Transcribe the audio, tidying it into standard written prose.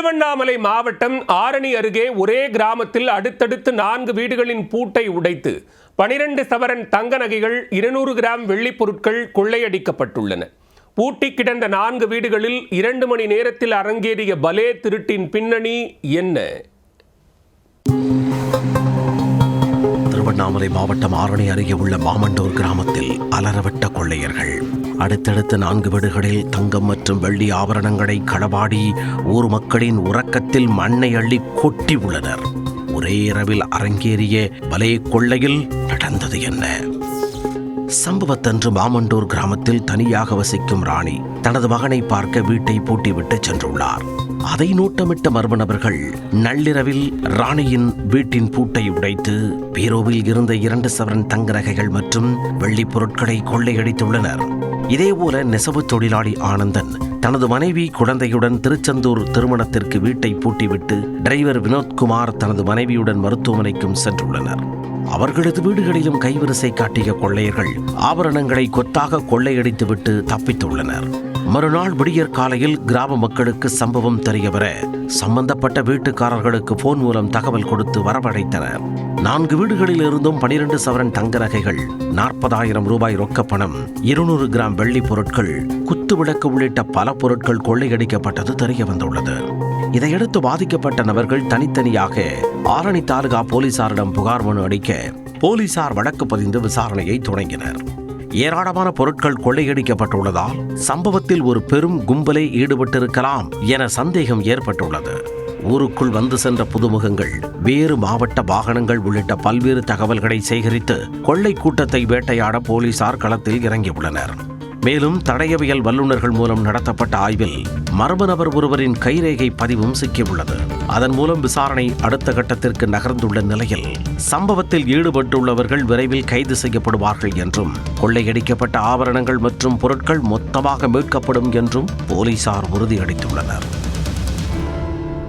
திருவண்ணாமலை மாவட்டம் ஆரணி அருகே ஒரே கிராமத்தில் அடுத்தடுத்து 4 வீடுகளின் பூட்டை உடைத்து 12 சவரன் தங்க நகைகள் 200 கிராம் வெள்ளிப் பொருட்கள் கொள்ளையடிக்கப்பட்டுள்ளன. பூட்டி கிடந்த 4 வீடுகளில் 2 மணி நேரத்தில் அரங்கேறிய பலே திருட்டின் பின்னணி என்ன? திருவண்ணாமலை மாவட்டம் ஆரணி அருகே உள்ள மாமண்டூர் கிராமத்தில் அலறவிட்ட கொள்ளையர்கள் அடுத்தடுத்த 4 வீடுகளில் தங்கம் மற்றும் வெள்ளி ஆபரணங்களை களவாடி ஊர் மக்களின் உறக்கத்தில் மண்ணை அள்ளி கொட்டி உள்ளனர். ஒரே இரவில் அரங்கேறிய பலே கொள்ளையில் நடந்தது என்ன? சம்பவத்தன்று மாமண்டூர் கிராமத்தில் தனியாக வசிக்கும் ராணி தனது மகனை பார்க்க வீட்டை பூட்டிவிட்டு சென்றுள்ளார். அதை நோட்டமிட்ட மர்ம நபர்கள் நள்ளிரவில் ராணியின் வீட்டின் பூட்டை உடைத்து பீரோவில் இருந்த 2 சவரன் தங்க நகைகள் மற்றும் வெள்ளி பொருட்களை கொள்ளையடித்துள்ளனர். இதேபோல நெசவு தொழிலாளி ஆனந்தன் தனது மனைவி குழந்தையுடன் திருச்செந்தூர் திருமணத்திற்கு வீட்டை பூட்டிவிட்டு டிரைவர் வினோத்குமார் தனது மனைவியுடன் மருத்துவமனைக்கும் சென்றுள்ளனர். அவர்களது வீடுகளிலும் கைவரிசை காட்டிய கொள்ளையர்கள் ஆபரணங்களை கொத்தாக கொள்ளையடித்துவிட்டு தப்பித்துள்ளனர். மறுநாள் விடியற் காலையில் கிராம மக்களுக்கு சம்பவம் தெரியவர சம்பந்தப்பட்ட வீட்டுக்காரர்களுக்கு போன் மூலம் தகவல் கொடுத்து வரவழைத்தனர். 4 வீடுகளில் இருந்தும் 12 சவரன் தங்க நகைகள், 40,000 ரூபாய் ரொக்க பணம், 200 கிராம் வெள்ளி பொருட்கள், குத்துவிளக்கு உள்ளிட்ட பல பொருட்கள் கொள்ளையடிக்கப்பட்டது தெரிய வந்துள்ளது. இதையடுத்து பாதிக்கப்பட்ட நபர்கள் தனித்தனியாக ஆரணி தாலுகா போலீசாரிடம் புகார் மனு அளிக்க போலீசார் வழக்கு பதிந்து விசாரணையை தொடங்கினர். ஏராளமான பொருட்கள் கொள்ளையடிக்கப்பட்டுள்ளதால் சம்பவத்தில் ஒரு பெரும் கும்பலே ஈடுபட்டிருக்கலாம் என சந்தேகம் ஏற்பட்டுள்ளது. ஊருக்குள் வந்து சென்ற புதுமுகங்கள், வேறு மாவட்ட வாகனங்கள் உள்ளிட்ட பல்வேறு தகவல்களை சேகரித்து கொள்ளை கூட்டத்தை வேட்டையாட போலீசார் களத்தில் இறங்கியுள்ளனர். மேலும் தடயவியல் வல்லுநர்கள் மூலம் நடத்தப்பட்ட ஆய்வில் மர்ம நபர் ஒருவரின் கைரேகை பதிவும் சிக்கியுள்ளது. அதன் மூலம் விசாரணை அடுத்த கட்டத்திற்கு நகர்ந்துள்ள நிலையில் சம்பவத்தில் ஈடுபட்டுள்ளவர்கள் விரைவில் கைது செய்யப்படுவார்கள் என்றும் கொள்ளையடிக்கப்பட்ட ஆபரணங்கள் மற்றும் பொருட்கள் மொத்தமாக மீட்கப்படும் என்றும் போலீசார் உறுதியளித்துள்ளனர்.